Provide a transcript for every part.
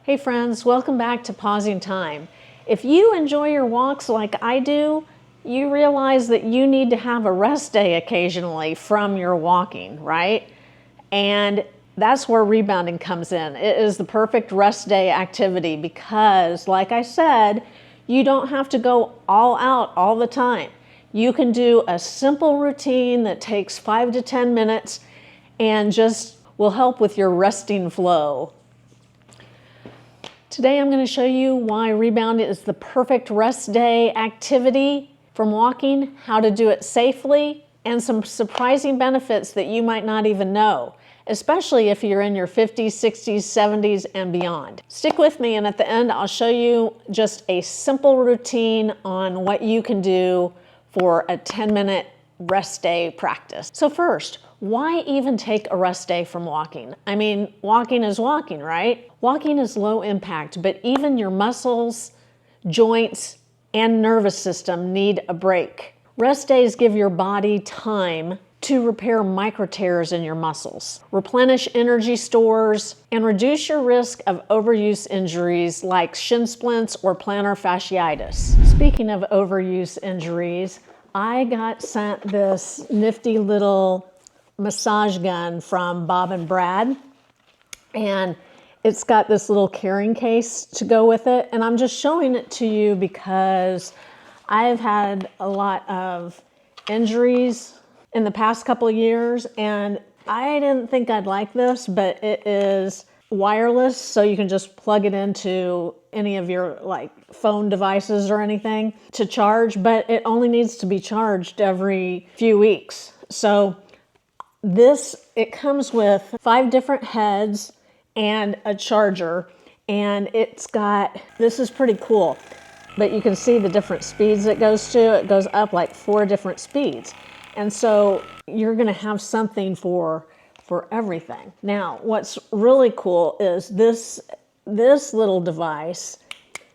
Hey friends, welcome back to Pausing Time. If you enjoy your walks like I do, you realize that you need to have a rest day occasionally from your walking, right? And that's where rebounding comes in. It is the perfect rest day activity because, like I said, you don't have to go all out all the time. You can do a simple routine that takes 5 to 10 minutes and just will help with your resting flow. Today I'm going to show you why rebound is the perfect rest day activity from walking, how to do it safely, and some surprising benefits that you might not even know, especially if you're in your 50s, 60s, 70s, and beyond. Stick with me, and at the end I'll show you just a simple routine on what you can do for a 10-minute rest day practice. So first, why even take a rest day from walking? I mean, walking is walking, right? Walking is low impact, but even your muscles, joints, and nervous system need a break. Rest days give your body time to repair micro tears in your muscles, replenish energy stores, and reduce your risk of overuse injuries like shin splints or plantar fasciitis. Speaking of overuse injuries, I got sent this nifty little massage gun from Bob and Brad, and it's got this little carrying case to go with it, and I'm just showing it to you because I've had a lot of injuries in the past couple of years, and I didn't think I'd like this, but it is wireless, so you can just plug it into any of your phone devices or anything to charge, but it only needs to be charged every few weeks. So it comes with 5 different heads and a charger, and this is pretty cool, but you can see the different speeds it goes to. It goes up like 4 different speeds. And so you're gonna have something for everything. Now, what's really cool is this little device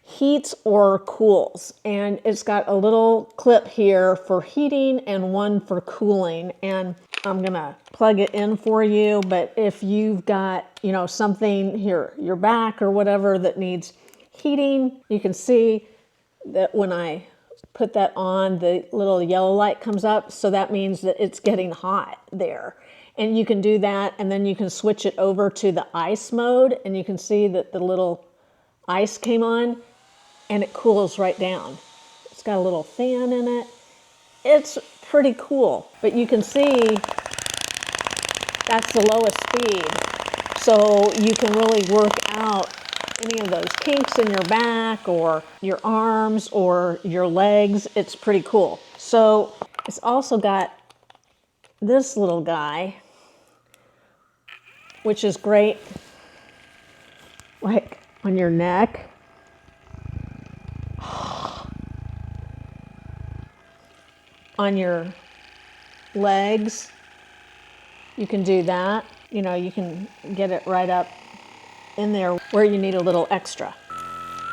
heats or cools, and it's got a little clip here for heating and one for cooling, and I'm gonna plug it in for you, but if you've got, something here, your back or whatever that needs heating, you can see that when I put that on, the little yellow light comes up, so that means that it's getting hot there. And you can do that, and then you can switch it over to the ice mode, and you can see that the little ice came on, and it cools right down. It's got a little fan in it. It's pretty cool, but you can see that's the lowest speed, so you can really work out any of those kinks in your back or your arms or your legs. It's pretty cool. So it's also got this little guy, which is great, like on your neck. On your legs, you can do that. You can get it right up in there where you need a little extra.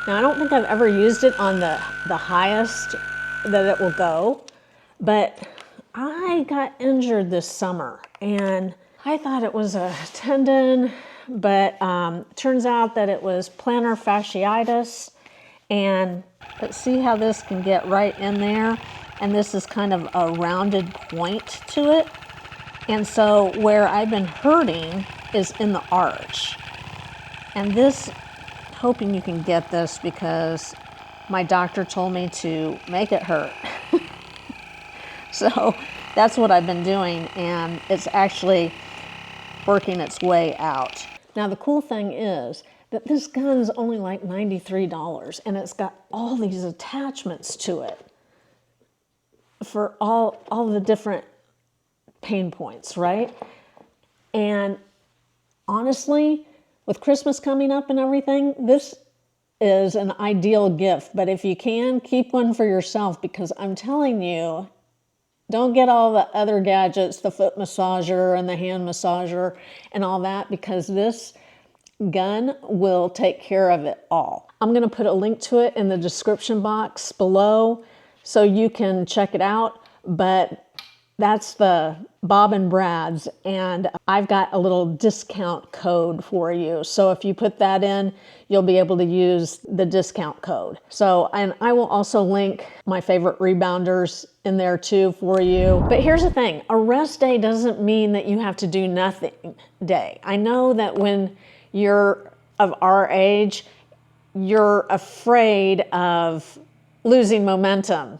Now, I don't think I've ever used it on the highest that it will go, but I got injured this summer, and I thought it was a tendon, but turns out that it was plantar fasciitis, and let's see how this can get right in there. And this is kind of a rounded point to it. And so where I've been hurting is in the arch. And hoping you can get this because my doctor told me to make it hurt. So that's what I've been doing, and it's actually working its way out. Now the cool thing is that this gun's only like $93, and it's got all these attachments to it for all the different pain points, right? And honestly, with Christmas coming up and everything, this is an ideal gift. But if you can, keep one for yourself, because I'm telling you, don't get all the other gadgets, the foot massager and the hand massager and all that, because this gun will take care of it all. I'm going to put a link to it in the description box below so you can check it out, but That's the Bob and Brad's, and I've got a little discount code for you. So if you put that in, you'll be able to use the discount code. So, and I will also link my favorite rebounders in there too for you. But here's the thing, a rest day doesn't mean that you have to do nothing day. I know that when you're of our age, you're afraid of losing momentum.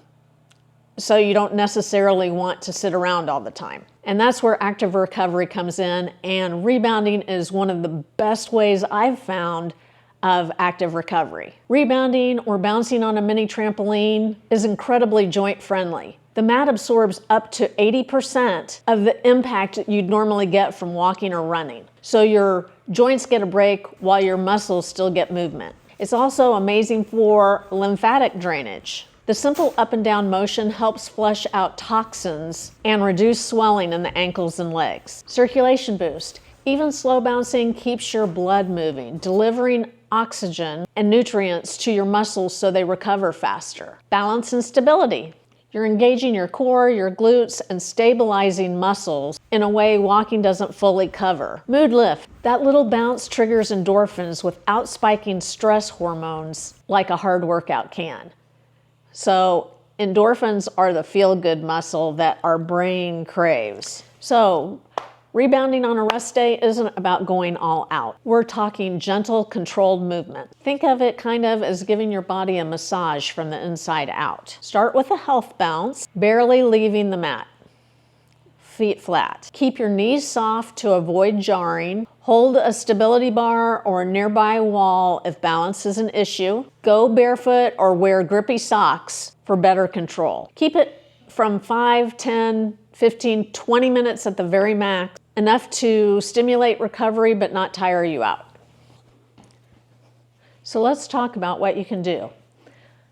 So you don't necessarily want to sit around all the time. And that's where active recovery comes in, and rebounding is one of the best ways I've found of active recovery. Rebounding or bouncing on a mini trampoline is incredibly joint friendly. The mat absorbs up to 80% of the impact you'd normally get from walking or running. So your joints get a break while your muscles still get movement. It's also amazing for lymphatic drainage. The simple up and down motion helps flush out toxins and reduce swelling in the ankles and legs. Circulation boost. Even slow bouncing keeps your blood moving, delivering oxygen and nutrients to your muscles so they recover faster. Balance and stability. You're engaging your core, your glutes, and stabilizing muscles in a way walking doesn't fully cover. Mood lift. That little bounce triggers endorphins without spiking stress hormones like a hard workout can. So endorphins are the feel-good muscle that our brain craves. So rebounding on a rest day isn't about going all out. We're talking gentle, controlled movement. Think of it kind of as giving your body a massage from the inside out. Start with a health bounce, barely leaving the mat. Feet flat. Keep your knees soft to avoid jarring. Hold a stability bar or a nearby wall if balance is an issue. Go barefoot or wear grippy socks for better control. Keep it from 5, 10, 15, 20 minutes at the very max, enough to stimulate recovery but not tire you out. So let's talk about what you can do.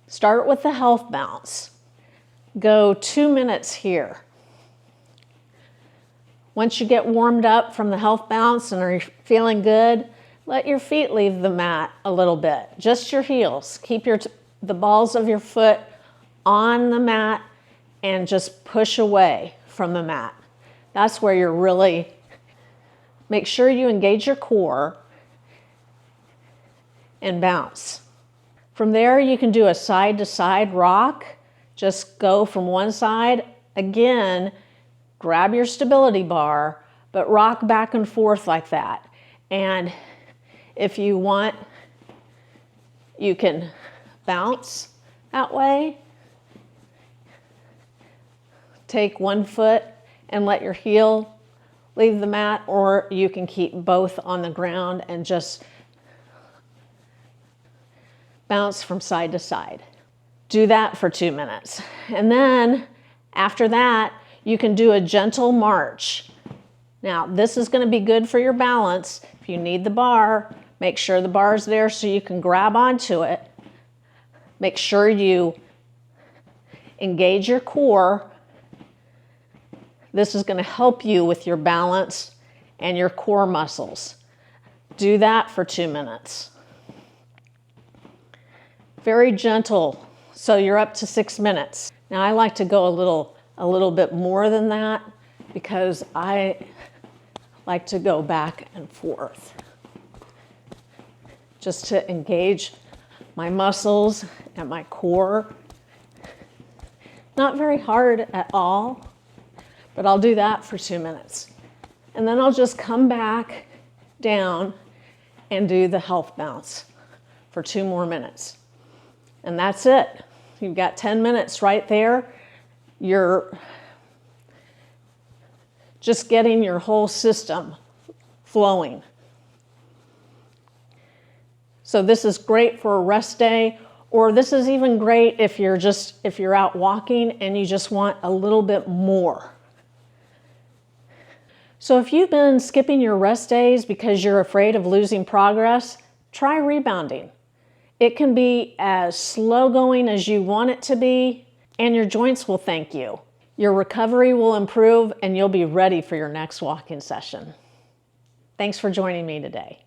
Start with the health bounce. Go 2 minutes here. Once you get warmed up from the health bounce and are feeling good, let your feet leave the mat a little bit, just your heels. Keep the balls of your foot on the mat and just push away from the mat. That's where you're really, make sure you engage your core and bounce. From there, you can do a side-to-side rock. Just go from one side, again, grab your stability bar, but rock back and forth like that. And if you want, you can bounce that way. Take one foot and let your heel leave the mat, or you can keep both on the ground and just bounce from side to side. Do that for 2 minutes. And then after that, you can do a gentle march. Now, this is going to be good for your balance. If you need the bar, make sure the bar is there so you can grab onto it. Make sure you engage your core. This is going to help you with your balance and your core muscles. Do that for 2 minutes. Very gentle, so you're up to 6 minutes. Now, I like to go a little bit more than that because I like to go back and forth just to engage my muscles and my core. Not very hard at all, but I'll do that for 2 minutes. And then I'll just come back down and do the health bounce for 2 more minutes. And that's it. You've got 10 minutes right there. You're just getting your whole system flowing. So this is great for a rest day, or this is even great if you're out walking and you just want a little bit more. So if you've been skipping your rest days because you're afraid of losing progress, try rebounding. It can be as slow going as you want it to be, and your joints will thank you. Your recovery will improve, and you'll be ready for your next walking session. Thanks for joining me today.